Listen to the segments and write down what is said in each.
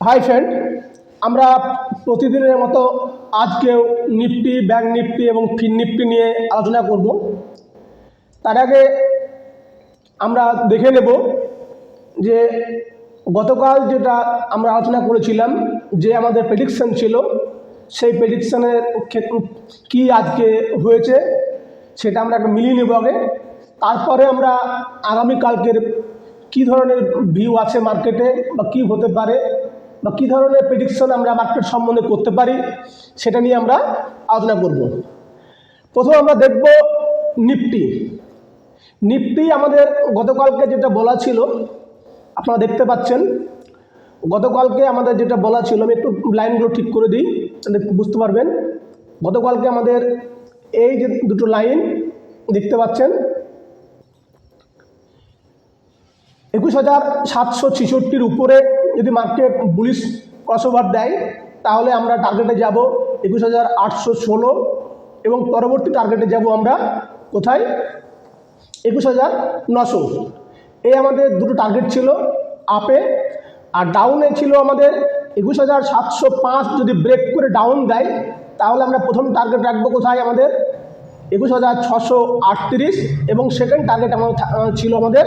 Hi friend, আমরা প্রতিদিনের মতো আজকেও নিফটি, ব্যাংক নিফটি এবং ফিন নিফটি নিয়ে আলোচনা করব। তার আগে আমরা দেখে নেব যে গতকাল যেটা আমরা আলোচনা করেছিলাম, যে আমাদের প্রেডিকশন ছিল, সেই প্রেডিকশনের কি আজকে হয়েছে সেটা আমরা একটা মিলিয়ে নেব আগে। তারপরে আমরা আগামীকালকের কী ধরনের ভিউ আছে মার্কেটে, বা কী হতে পারে, বা কী ধরনের প্রেডিকশন আমরা মার্কেট সম্বন্ধে করতে পারি, সেটা নিয়ে আমরা আলোচনা করব। প্রথমে আমরা দেখব নিফটি। নিফটি আমাদের গতকালকে যেটা বলা ছিল, আপনারা দেখতে পাচ্ছেন, গতকালকে আমাদের যেটা বলা ছিল, আমি একটু লাইনগুলো ঠিক করে দিই তাহলে বুঝতে পারবেন। গতকালকে আমাদের এই যে দুটো লাইন দেখতে পাচ্ছেন, 21,766-র উপরে যদি মার্কেট বুলিশ ক্রসওভার দেয়, তাহলে আমরা টার্গেটে যাব 21,816, এবং পরবর্তী টার্গেটে যাব আমরা কোথায়, 21,900। এই আমাদের দুটো টার্গেট ছিল আপে। আর ডাউনে ছিল আমাদের 21,705। যদি ব্রেক করে ডাউন দেয়, তাহলে আমরা প্রথম টার্গেট রাখবো কোথায়, আমাদের 21,638, এবং সেকেন্ড টার্গেট ছিল আমাদের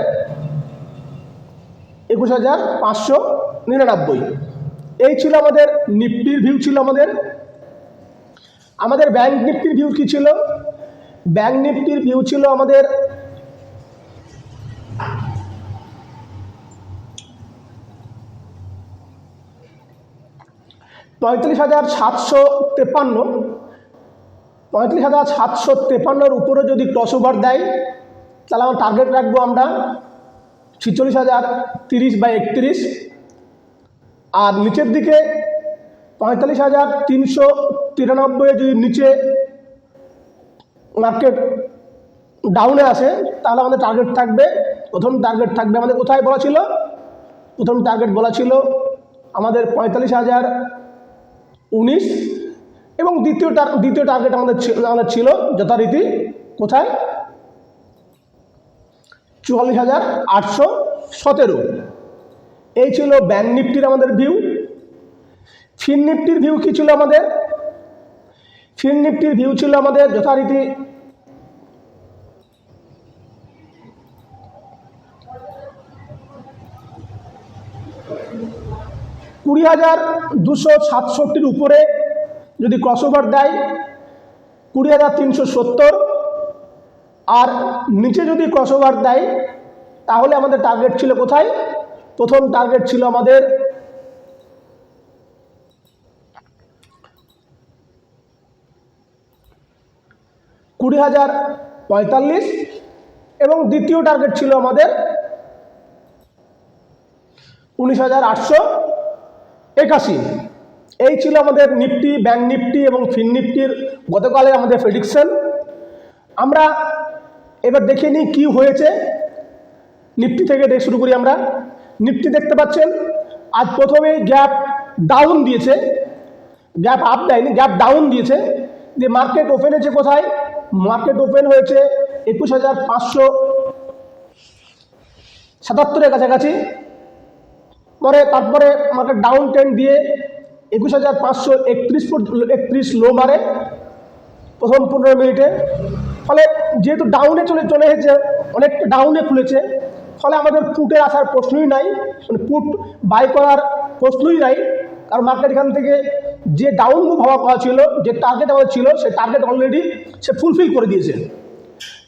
21,599। এই ছিল আমাদের নিফটির ভিউ। ছিল আমাদের ব্যাংক নিফটির ভিউ কী ছিল? ব্যাংক নিফটির ভিউ ছিল আমাদের 35,753। 35,753-র উপরে যদি ক্রসওভার দেয়, তাহলে আমার টার্গেট রাখবো আমরা 46,030 বা 31। আর নিচের দিকে 45,393 যদি নিচে মার্কেট ডাউনে আসে, তাহলে আমাদের টার্গেট থাকবে, প্রথম টার্গেট থাকবে আমাদের কোথায় বলা ছিল, প্রথম টার্গেট বলা ছিল আমাদের 45,019, এবং দ্বিতীয় টার্গেট আমাদের ছিল যথারীতি কোথায়, 44,817। এই ছিল ব্যাংক নিফটির আমাদের ভিউ। ফিন নিফটির ভিউ কী ছিল আমাদের? ফিন নিফটির ভিউ ছিল আমাদের যথারীতি 20,267-র উপরে যদি ক্রসওভার দেয় 20,370, আর নিচে যদি ক্রসওভার দেয়, তাহলে আমাদের টার্গেট ছিল কোথায়, প্রথম টার্গেট ছিল আমাদের 20,045, এবং দ্বিতীয় টার্গেট ছিল আমাদের 19,881। এই ছিল আমাদের নিফটি, ব্যাংক নিফটি এবং ফিন নিফটির গতকালের আমাদের প্রেডিকশন। আমরা এবার দেখে নিই কী হয়েছে। নিফটি থেকে শুরু করি আমরা। নিফটি দেখতে পাচ্ছেন আজ প্রথমেই গ্যাপ ডাউন দিয়েছে, গ্যাপ আপ দেয়নি, গ্যাপ ডাউন দিয়েছে। যে মার্কেট ওপেন হয়েছে কোথায়, মার্কেট ওপেন হয়েছে 21,577-এর কাছাকাছি। তারপরে মার্কেট ডাউন ট্রেন্ড দিয়ে 21,531 লো মারে প্রথম 15 মিনিটে। ফলে যেহেতু ডাউনে চলে এসেছে, অনেকটা ডাউনে খুলেছে, ফলে আমাদের পুটের আসার প্রশ্নই নাই, মানে পুট বাই করার প্রশ্নই নাই। কারণ মার্কেট এখান থেকে যে ডাউন মুভ হওয়া কথা ছিল, যে টার্গেট আমাদের ছিল, সেই টার্গেট অলরেডি সে ফুলফিল করে দিয়েছে।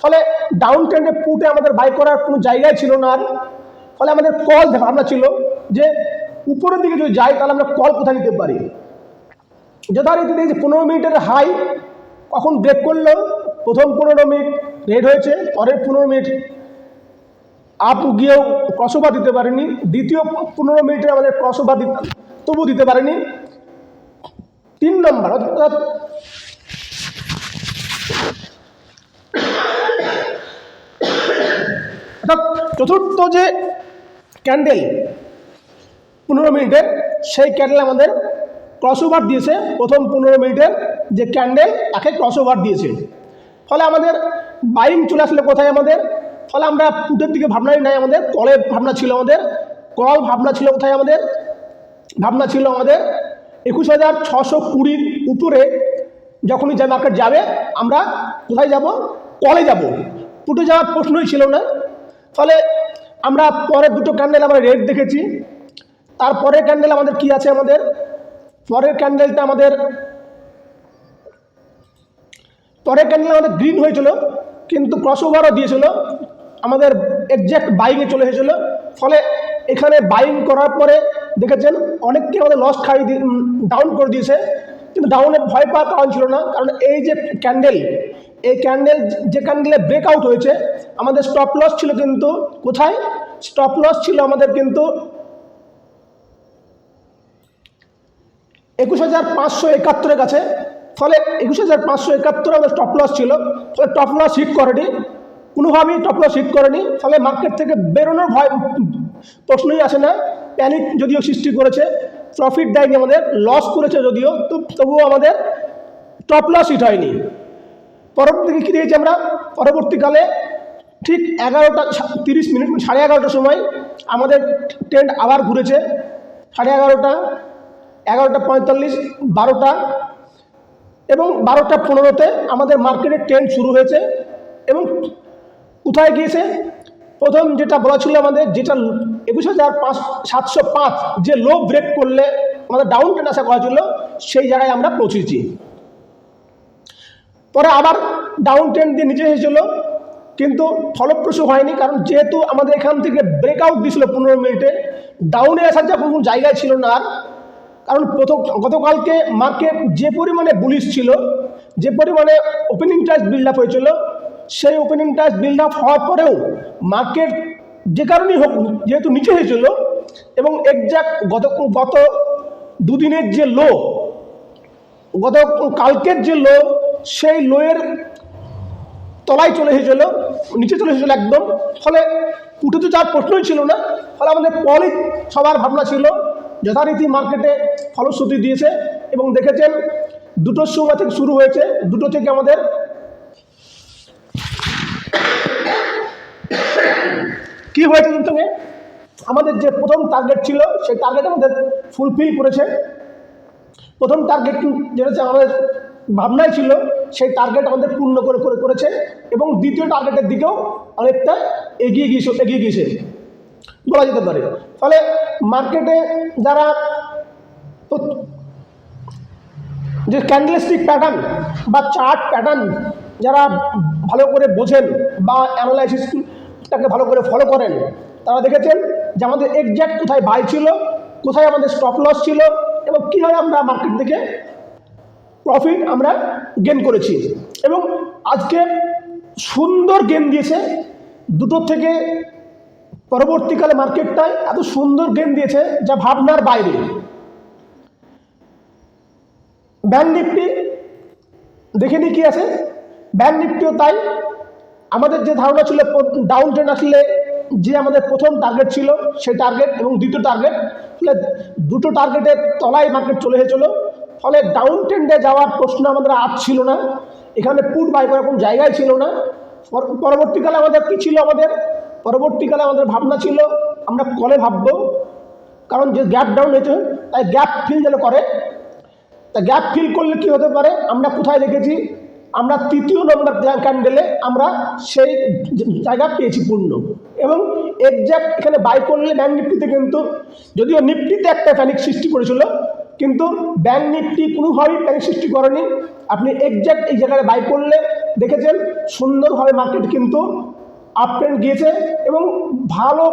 ফলে ডাউন ট্রেন্ডে পুটে আমাদের বাই করার কোনো জায়গায় ছিল না। আর ফলে আমাদের কল ভাবনা ছিল যে উপরের দিকে যদি যাই, তাহলে আমরা কল কোথায় নিতে পারি। যথারীতি দেখছি 15 মিনিটের হাই কখন ব্রেক করলো, প্রথম 15 মিনিট রেড হয়েছে, পরের 15 মিনিট আপ গিয়েও ক্রসওভার দিতে পারেনি, দ্বিতীয় 15 মিনিটে আমাদের ক্রসওভার তবু দিতে পারেনি। 3 নম্বর অর্থাৎ চতুর্থ যে ক্যান্ডেল 15 মিনিটের, সেই ক্যান্ডেল আমাদের ক্রসওভার দিয়েছে। প্রথম 15 মিনিটের যে ক্যান্ডেল, তাকে ক্রসওভার দিয়েছে। ফলে আমাদের বাইং চলে আসলে কোথায় আমাদের, ফলে আমরা পুটের দিকে ভাবনাই নাই, আমাদের কলের ভাবনা ছিল, আমাদের কল ভাবনা ছিল কোথায়, আমাদের ভাবনা ছিল আমাদের 21,620 উপরে যখনই যে মার্কেট যাবে আমরা কোথায় যাব, কলে যাব, পুটে যাওয়ার প্রশ্নই ছিল না। ফলে আমরা পরের দুটো ক্যান্ডেল আমরা রেড দেখেছি। তারপরের ক্যান্ডেল আমাদের কি আছে, আমাদের পরের ক্যান্ডেলটা আমাদের গ্রিন হয়েছিল, কিন্তু ক্রসওভারও দিয়েছিল, আমাদের এক্স্যাক্ট বাইংয়ে চলে এসেছিল। ফলে এখানে বাইং করার পরে দেখেছেন অনেককে আমাদের লস খাইয়ে ডাউন করে দিয়েছে, কিন্তু ডাউনে ভয় পাওয়ার কারণ ছিল না, কারণ এই যে ক্যান্ডেল, এই ক্যান্ডেল যে ক্যান্ডেলে ব্রেকআউট হয়েছে আমাদের স্টপ লস ছিল, কিন্তু কোথায় স্টপ লস ছিল আমাদের কিন্তু 21,571 কাছে। ফলে 21,571 আমাদের টপ লস ছিল, ফলে টপ লস হিট করেনি, কোনোভাবেই টপ লস হিট করেনি। ফলে মার্কেট থেকে বেরোনোর ভয় প্রশ্নই আসে না। প্যানিক যদিও সৃষ্টি করেছে, প্রফিট দেয়নি, আমাদের লস করেছে যদিও, তবুও আমাদের টপ লস হিট হয়নি। পরবর্তীতে কী দিয়েছি আমরা, পরবর্তীকালে ঠিক 11:30 11:30 সময় আমাদের ট্রেন্ড আবার ঘুরেছে। 11:30, 11:45, 12টা এবং 12:15 আমাদের মার্কেটের ট্রেন্ড শুরু হয়েছে। এবং কোথায় গিয়েছে, প্রথম যেটা বলা ছিল আমাদের, যেটা 21,705 যে লো ব্রেক করলে আমাদের ডাউন ট্রেন্ড আশা করা ছিল, সেই জায়গায় আমরা পৌঁছেছি। পরে আবার ডাউন ট্রেন্ড দিয়ে নিচে এসেছিল, কিন্তু ফলপ্রসূ হয়নি, কারণ যেহেতু আমাদের এখান থেকে ব্রেকআউট দিয়েছিল 15 মিনিটে, ডাউনে আসার যখন কোনো জায়গায় ছিল না আর। কারণ গতকালকে মার্কেট যে পরিমাণে বুলিশ ছিল, যে পরিমাণে ওপেনিং টাইস বিল্ড আপ হয়েছিল, সেই ওপেনিং টাইস বিল্ড আপ হওয়ার পরেও মার্কেট যে কারণেই হোক যেহেতু নিচে হয়েছিল, এবং এক্স্যাক্ট গত দুদিনের যে লো, কালকের যে লো, সেই লোয়ের তলায় চলে এসেছিল, নিচে চলে এসেছিল একদম। ফলে উঠে তো যাওয়ার প্রশ্নই ছিল না। ফলে আমাদের কলই সবার ভাবনা ছিল, যথারীতি মার্কেটে ফলশ্রুতি দিয়েছে। এবং দেখেছেন 2টোর সময় থেকে শুরু হয়েছে, 2টো থেকে আমাদের কি হয়েছে, থেকে আমাদের যে প্রথম টার্গেট ছিল সেই টার্গেট আমাদের ফুলফিল করেছে। প্রথম টার্গেট যেটা আমাদের ভাবনাই ছিল, সেই টার্গেট আমাদের পূর্ণ করেছে, এবং দ্বিতীয় টার্গেটের দিকেও অনেকটা এগিয়ে গিয়েছে বলা যেতে পারে। ফলে মার্কেটে যারা যে ক্যান্ডেলস্টিক প্যাটার্ন বা চার্ট প্যাটার্ন যারা ভালো করে বোঝেন বা অ্যানালাইসিসটাকে ভালো করে ফলো করেন, তারা দেখেছেন যে আমাদের এক্স্যাক্ট কোথায় বাই ছিল, কোথায় আমাদের স্টপ লস ছিল, এবং কীভাবে আমরা মার্কেট থেকে প্রফিট আমরা গেন করেছি। এবং আজকে সুন্দর গেন দিয়েছে 2টো থেকে, পরবর্তীকালে মার্কেটটায় এত সুন্দর গেন দিয়েছে যা ভাবনার বাইরে। ব্যাংক নিফটি দেখে নিই কী আছে, ব্যাংক নিফটিও তাই। আমাদের যে ধারণা ছিল ডাউন ট্রেন্ড আসলে যে আমাদের প্রথম টার্গেট ছিল সেই টার্গেট এবং দ্বিতীয় টার্গেট, ফলে 2টো টার্গেটের তলায় মার্কেট চলে এসেছিলো। ফলে ডাউন ট্রেন্ডে যাওয়ার প্রশ্ন আমাদের আর ছিল না, এখানে পুট বাই করার কোনো জায়গায় ছিল না। পরবর্তীকালে আমাদের কী ছিল, পরবর্তীকালে আমাদের ভাবনা ছিল আমরা কলে ভাববো, কারণ যে গ্যাপ ডাউন হয়েছে তাই গ্যাপ ফিল যেন করে। তা গ্যাপ ফিল করলে কী হতে পারে, আমরা কোথায় দেখেছি, আমরা 3য় নম্বর ক্যান্ডেলে আমরা সেই জায়গা পেয়েছি পূর্ণ। এবং এক্স্যাক্ট এখানে বাই করলে ব্যাংক নিফটিতে, কিন্তু যদিও নিফটিতে একটা প্যানিক সৃষ্টি করেছিল, কিন্তু ব্যাংক নিফটি কোনোভাবেই প্যানিক সৃষ্টি করেনি। আপনি এক্স্যাক্ট এই জায়গায় বাই করলে দেখেছেন সুন্দরভাবে মার্কেট কিন্তু আপ ট্রেন্ড গিয়েছে এবং ভালো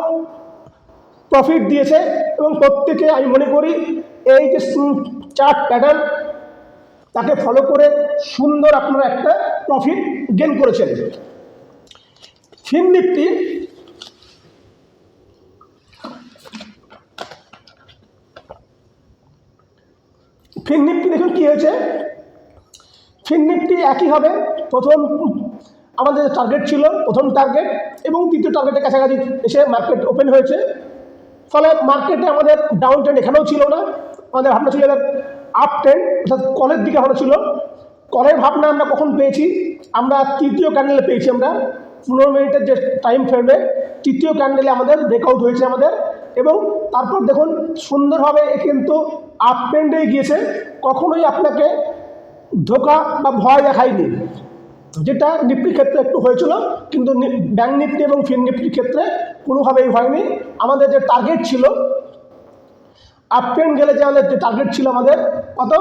প্রফিট দিয়েছে। এবং প্রত্যেকে আমি মনে করি এই যে চার্ট প্যাটার্ন তাকে ফলো করে সুন্দর আপনারা একটা প্রফিট গেন করেছেন। ফিন নিফটি দেখুন কী হয়েছে, ফিন নিফটি একই হবে। প্রথম আমাদের টার্গেট ছিল, প্রথম টার্গেট এবং দ্বিতীয় টার্গেটের কাছাকাছি এসে মার্কেট ওপেন হয়েছে। ফলে মার্কেটে আমাদের ডাউন ট্রেন্ড এখানেও ছিল না, আমাদের ভাবনা ছিল এবার আপ ট্রেন্ড, অর্থাৎ কলের দিকে ভাবনা ছিল। কলের ভাবনা আমরা কখন পেয়েছি, আমরা 3য় ক্যান্ডেলে পেয়েছি। আমরা 15 মিনিটের যে টাইম ফ্রেমে 3য় ক্যান্ডেলে আমাদের ব্রেকআউট হয়েছে আমাদের এবং তারপর দেখুন সুন্দরভাবে কিন্তু আপ ট্রেন্ডে গিয়েছে, কখনোই আপনাকে ধোকা বা ভয় দেখায়নি, যেটা নিফটির ক্ষেত্রে একটু হয়েছিল, কিন্তু ব্যাংক নিফটি এবং ফিন নিফটির ক্ষেত্রে কোনোভাবেই হয়নি। আমাদের যে টার্গেট ছিল আপ ট্রেন্ড গেলে যে আমাদের যে টার্গেট ছিল আমাদের কত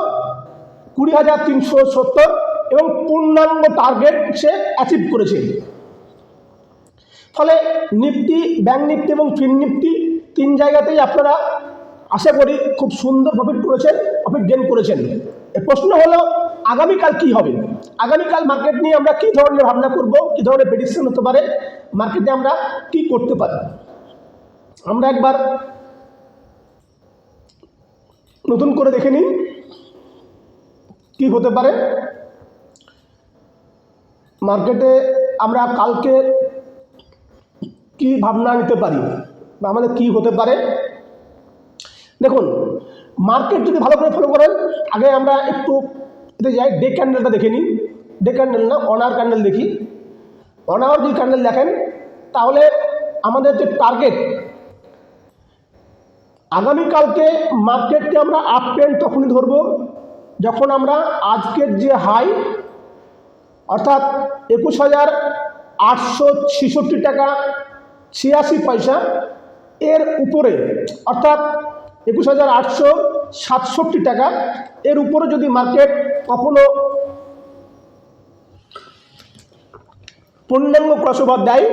20,370, এবং পূর্ণাঙ্গ টার্গেট সে অ্যাচিভ করেছে। ফলে নিফটি, ব্যাংক নিফটি এবং ফিন নিফটি তিন জায়গাতেই আপনারা আশা করি খুব সুন্দর প্রফিট করেছেন, প্রফিট গেইন করেছেন। প্রশ্ন হলো আগামীকাল কি হবে, আগামীকাল মার্কেট নিয়ে আমরা কী ধরনের ভাবনা করব, কী ধরনের প্রেডিকশন হতে পারে, মার্কেটে আমরা কি করতে পারি। আমরা একবার নতুন করে দেখে নিই কি হতে পারে মার্কেটে, আমরা কালকে কি ভাবনা নিতে পারি বা আমাদের কি হতে পারে। দেখুন মার্কেট যদি ভালো করে ফলো করেন, আগে আমরা একটু এতে যাই, ডে ক্যান্ডেলটা দেখে নিই, ডে ক্যান্ডেল না অন আওয়ার ক্যান্ডেল দেখি। অন আওয়ার যদি ক্যান্ডেল দেখেন তাহলে আমাদের যে টার্গেট, আগামীকালকে মার্কেটকে আমরা আপ ট্রেন্ড তখনই ধরব যখন আমরা আজকের যে হাই অর্থাৎ 21,866 টাকা 86 পয়সা এর উপরে, অর্থাৎ 21,867 টাকা এর উপরে যদি মার্কেট কখনো পূর্ণাঙ্গ ক্রসওভার দেয়,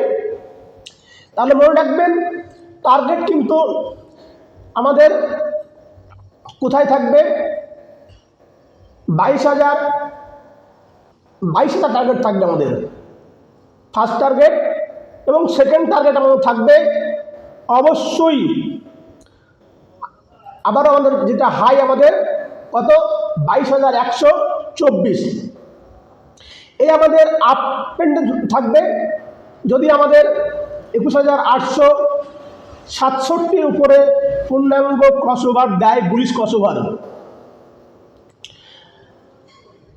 তাহলে মনে রাখবেন টার্গেট কিন্তু আমাদের কোথায় থাকবে, 22,000 টার্গেট থাকবে আমাদের ফার্স্ট টার্গেট, এবং সেকেন্ড টার্গেট আমাদের থাকবে অবশ্যই আবারও আমাদের যেটা হাই আমাদের কত 22,124, এই আমাদের আপ ট্রেন্ডে থাকবে যদি আমাদের 21,867 উপরে পূর্ণাঙ্গ ক্রসওভার দেয়, বুলিশ ক্রসওভার।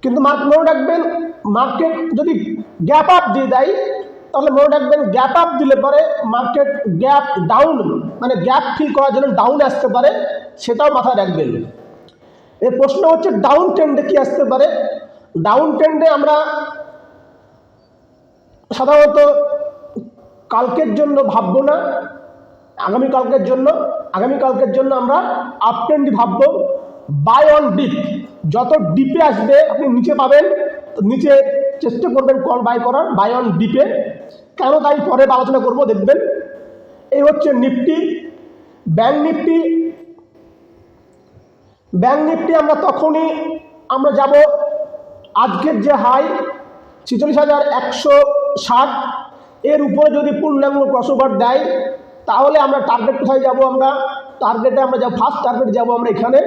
কিন্তু মনে রাখবেন মার্কেট যদি গ্যাপ আপ দিয়ে দেয়, তাহলে মনে রাখবেন গ্যাপ আপ দিলে পরে মার্কেট গ্যাপ ডাউন, মানে গ্যাপ ফিল করার জন্য ডাউন আসতে পারে, সেটাও মাথায় রাখবেন। এর প্রশ্ন হচ্ছে ডাউন ট্রেন্ডে কি আসতে পারে। ডাউন ট্রেন্ডে আমরা সাধারণত কালকের জন্য ভাববো না, আগামীকালকের জন্য আমরা আপ ট্রেন্ডই ভাববো। বাই অন ডিপ, যত ডিপে আসবে আপনি নিচে পাবেন, নিচে চেষ্টা করবেন কল বাই করার, বাই অন ডিপে। কেন তাই পরে আলোচনা করব, দেখবেন। এই হচ্ছে নিফটি। ব্যাংক নিফটি আমরা তখনই আমরা যাব আজকের যে হাই 46,160 এর উপরে যদি পূর্ণাঙ্গ ক্রসওভার দেয়, তাহলে আমরা টার্গেট কোথায় যাব, আমরা টার্গেটে আমরা যাব, ফার্স্ট টার্গেট যাব আমরা এখানে,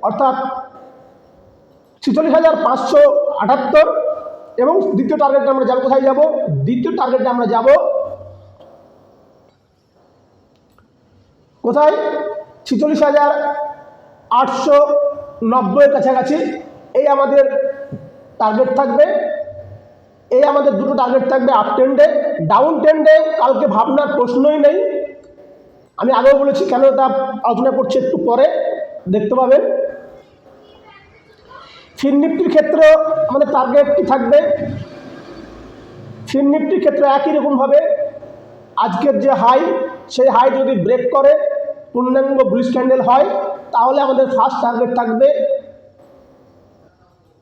অর্থাৎ 46,578, এবং দ্বিতীয় টার্গেটে আমরা যাব কোথায় যাব, দ্বিতীয় টার্গেটে আমরা যাব কোথায় 46,890 কাছাকাছি। এই আমাদের টার্গেট থাকবে, এই আমাদের দুটো টার্গেট থাকবে আপ ট্রেন্ডে। ডাউন ট্রেন্ডে কালকে ভাবনার প্রশ্নই নেই, আমি আগেও বলেছি, কেন তা আলোচনা করছি একটু পরে দেখতে পাবেন। ফিন নিফটির ক্ষেত্রে আমাদের টার্গেট কি থাকবে, ফিন নিফটির ক্ষেত্রে একই রকমভাবে আজকের যে হাই, সেই হাই যদি ব্রেক করে পূর্ণাঙ্গ বুলিশ ক্যান্ডেল হয়, তাহলে আমাদের ফার্স্ট টার্গেট থাকবে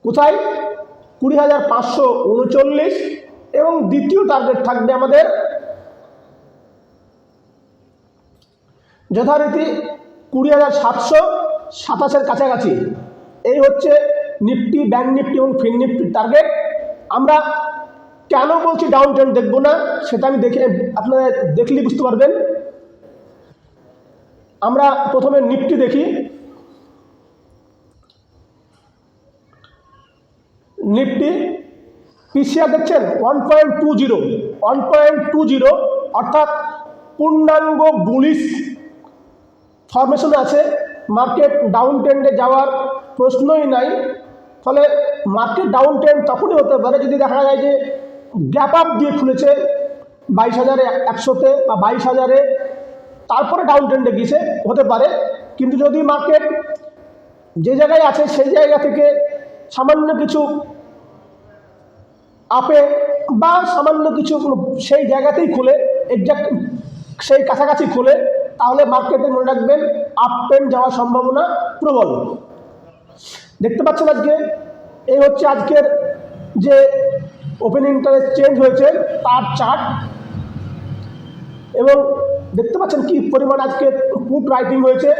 কোথায় 20,539, এবং দ্বিতীয় টার্গেট থাকবে আমাদের যথারীতি 20,727 কাছাকাছি। এই হচ্ছে নিফটি, ব্যাংক নিফটি এবং ফিন নিফটির টার্গেট। আমরা কেন বলছি ডাউন ট্রেন্ড দেখবো না, সেটা আমি আপনারা দেখলেই বুঝতে পারবেন। আমরা প্রথমে নিফটি দেখি। নিফটি পিসিআর দেখছেন 1.20, অর্থাৎ পূর্ণাঙ্গ বুলিশ ফরমেশনে আছে, মার্কেট ডাউন ট্রেন্ডে যাওয়ার প্রশ্নই নাই। ফলে মার্কেট ডাউন ট্রেন্ড তখনই হতে পারে যদি দেখা যায় যে গ্যাপ আপ দিয়ে খুলেছে 22,100-তে বা 22,000-এ, তারপরে ডাউন ট্রেন্ডে গিয়েছে হতে পারে। কিন্তু যদি মার্কেট যে জায়গায় আছে সেই জায়গা থেকে সামান্য কিছু আপে বা সামান্য কিছু সেই জায়গাতেই খুলে, এক্সাক্ট সেই কাছাকাছি খুলে, তাহলে মার্কেটে মনে রাখবেন আপ ট্রেন্ড যাওয়ার সম্ভাবনা প্রবল। দেখতে পাচ্ছেন আজকে এই হচ্ছে আজকের যে ওপেন ইন্টারেস্ট চেঞ্জ হয়েছে তার চার্ট, এবং দেখতে পাচ্ছেন কি পরিমাণ আজকে পুট রাইটিং হয়েছে,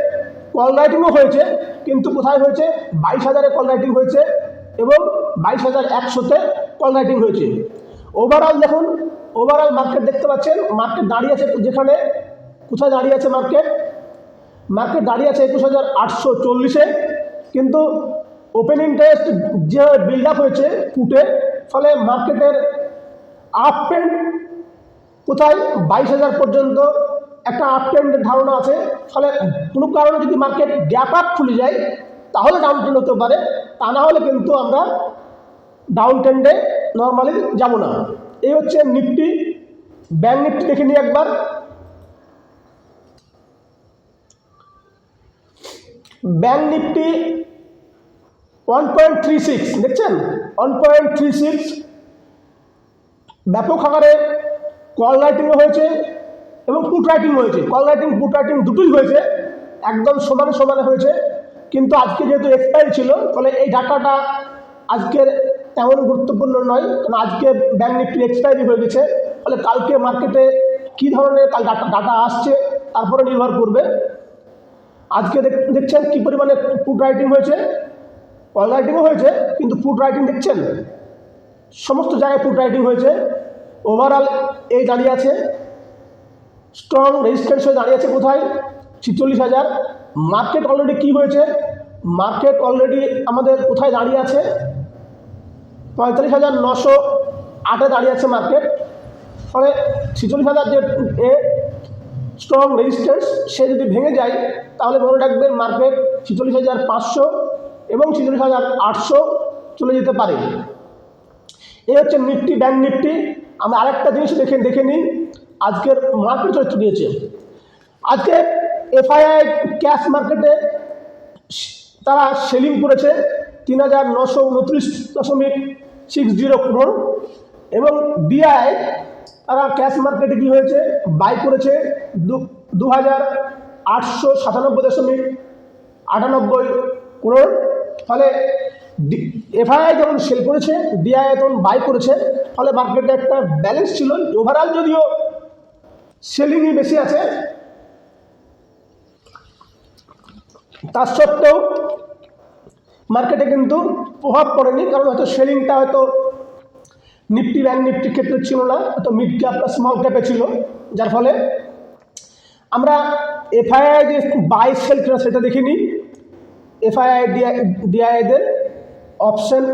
কল রাইটিংও হয়েছে, কিন্তু কোথায় হয়েছে 22,000-এ কল রাইটিং হয়েছে এবং 22,100-তে কল রাইটিং হয়েছে। ওভারঅল দেখুন, ওভারঅল মার্কেট দেখতে পাচ্ছেন, মার্কেট দাঁড়িয়ে আছে যেখানে, কোথায় দাঁড়িয়ে আছে মার্কেট দাঁড়িয়ে আছে 21,840-এ, কিন্তু ওপেন ইন্টারেস্ট যে বিল্ড আপ হয়েছে পুটে, ফলে মার্কেটের আপ ট্রেন্ড কোথায় 22,000 পর্যন্ত একটা আপ ট্রেন্ডের ধারণা আছে। ফলে কোনো কারণে যদি মার্কেট গ্যাপ আপ খুলে যায় তাহলে ডাউন ট্রেন্ড হতে পারে, তা না হলে কিন্তু আমরা ডাউন ট্রেন্ডে নর্মালি যাব না। এই হচ্ছে নিফটি। ব্যাংক নিফটি দেখে নিই একবার। ব্যাংক নিফটি 1.36 দেখছেন, 1.36 ব্যাপক আকারে কল রাইটিংও হয়েছে এবং পুট রাইটিং হয়েছে। কল রাইটিং পুট রাইটিং দুটোই হয়েছে, একদম সমানে সমানে হয়েছে। কিন্তু আজকে যেহেতু এক্সপায়ারি ছিল, ফলে এই ডাটাটা আজকের তেমন গুরুত্বপূর্ণ নয়, কারণ আজকে ব্যাংক নিফটি এক্সপায়ারি হয়ে গেছে। ফলে কালকে মার্কেটে কী ধরনের ডাটা আসছে তারপরে নির্ভর করবে। আজকে দেখছেন কী পরিমাণে পুট রাইটিং হয়েছে, কল রাইটিংও হয়েছে, কিন্তু পুট রাইটিং দেখছেন সমস্ত জায়গায় পুট রাইটিং হয়েছে। ওভারঅল এই দাঁড়িয়ে আছে স্ট্রং রেজিস্ট্যান্স হয়ে দাঁড়িয়ে আছে কোথায় 46,000। মার্কেট অলরেডি কি হয়েছে, মার্কেট অলরেডি আমাদের কোথায় দাঁড়িয়ে আছে 45,908-এ দাঁড়িয়ে আছে মার্কেট। ফলে 46,000 যে স্ট্রং রেজিস্ট্যান্স সে যদি ভেঙে যায় তাহলে মনে রাখবেন মার্কেট 46,500 এবং 46,800 চলে যেতে পারে। এই হচ্ছে নিফটি, ব্যাংক নিফটি। আমরা আরেকটা জিনিস দেখে নিই আজকের মার্কেট চরিত্র দিয়েছে। আজকে এফআইআই ক্যাশ মার্কেটে তারা সেলিং করেছে 3,929.60 crore, এবং ডিআই তারা ক্যাশ মার্কেটে কী হয়েছে বাই করেছে 2,897.98 crore। ফলে এফআইআই যেমন সেল করেছে, ডিআই তেমন বাই করেছে, ফলে মার্কেটে একটা ব্যালেন্স ছিল। ওভারঅল যদিও সেলিংই বেশি আছে, তার সত্ত্বেও মার্কেটে কিন্তু প্রভাব পড়েনি, কারণ হয়তো সেলিংটা হয়তো নিফটি ব্যাংক নিফটির ক্ষেত্রে ছিল না, হয়তো মিড ক্যাপ বা স্মল ক্যাপে ছিল, যার ফলে আমরা এফআইআই যে বাই সেল ছিল সেটা দেখে নিই। এফআইআই ডিআইদের অপশন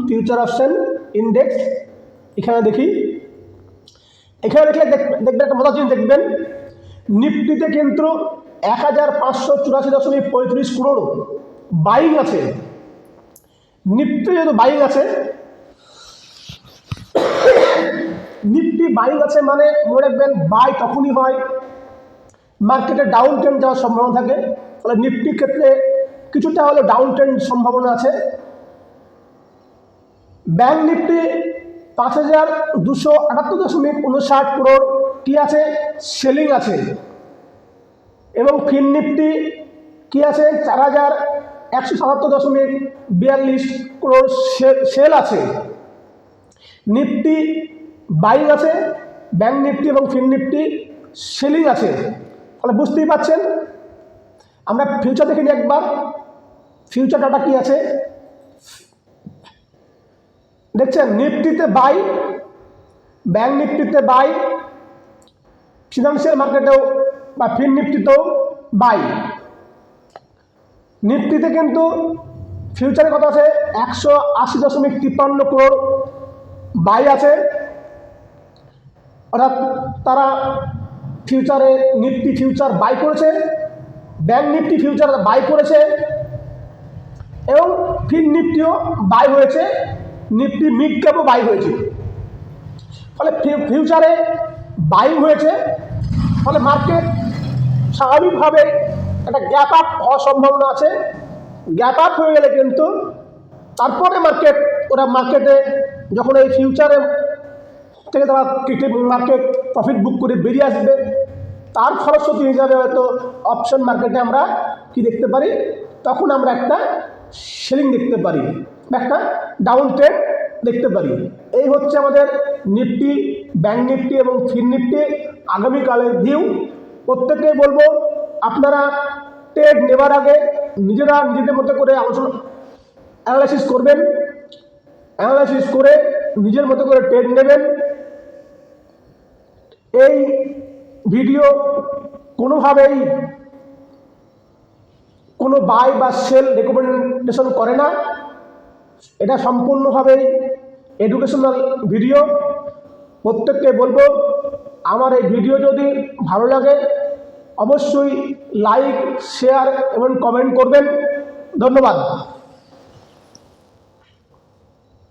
ফিউচার অপশন ইন্ডেক্স এখানে দেখি। এখানে দেখলে দেখবেন একটা মজার জিনিস দেখবেন, নিফটিতে কিন্তু 1,584.35 crore বাইং আছে। নিফটি যেহেতু বাইং আছে, নিফটি বাইং আছে মানে মনে রাখবেন বাই তখনই হয় মার্কেটে ডাউন ট্রেন্ড যাওয়ার সম্ভাবনা থাকে। ফলে নিফটির ক্ষেত্রে কিছুটা হলে ডাউন ট্রেন্ড সম্ভাবনা আছে। ব্যাংক নিফটি 5,278.59 crore কি আছে সেলিং আছে, এবং ফিন নিফটি কি আছে 4,177.42 crore সেল আছে। নিফটি বাইং আছে, ব্যাংক নিফটি এবং ফিন নিফটি সেলিং আছে। তাহলে বুঝতেই পাচ্ছেন। আমরা ফিউচার দেখে নিই একবার, ফিউচার ডাটা কি আছে দেখছেন, নিফটিতে বাই, ব্যাংক নিফটিতে বাই, ফিনান্সিয়াল মার্কেটেও বা ফিন নিফটিতেও বাই। নিফটিতে কিন্তু ফিউচারের কথা আছে 180.53 crore বাই আছে, অর্থাৎ তারা ফিউচারে নিফটি ফিউচার বাই করেছে, ব্যাংক নিফটি ফিউচার বাই করেছে, এবং ফিন নিফটিও বাই হয়েছে, নিফটি মিড ক্যাপও বাই হয়েছে। ফলে ফিউচারে বাইং হয়েছে, ফলে মার্কেট স্বাভাবিকভাবে একটা গ্যাপ আপ হওয়ার সম্ভাবনা আছে। গ্যাপ আপ হয়ে গেলে কিন্তু তারপরে মার্কেটে যখন এই ফিউচারে থেকে তারা মার্কেট প্রফিট বুক করে বেরিয়ে আসবে, তার ফলশ্রুতি হিসাবে হয়তো অপশন মার্কেটে আমরা কি দেখতে পারি, তখন আমরা একটা সেলিং দেখতে পারি বা একটা ডাউন ট্রেন্ড দেখতে পারি। এই হচ্ছে আমাদের নিফটি, ব্যাংক নিফটি এবং ফিন নিফটি আগামীকালের ভিউ। প্রত্যেককেই বলবো আপনারা ট্রেড নেবার আগে নিজেদের মতো করে অ্যানালাইসিস করবেন, অ্যানালাইসিস করে নিজের মতো করে ট্রেড নেবেন। এই ভিডিও কোনোভাবেই কোনো বাই বা সেল রেকমেন্ডেশন করে না, এটা সম্পূর্ণভাবেই এডুকেশনাল ভিডিও। প্রত্যেককে বলবো আমার এই ভিডিও যদি ভালো লাগে অবশ্যই লাইক, শেয়ার এবং কমেন্ট করবেন। ধন্যবাদ।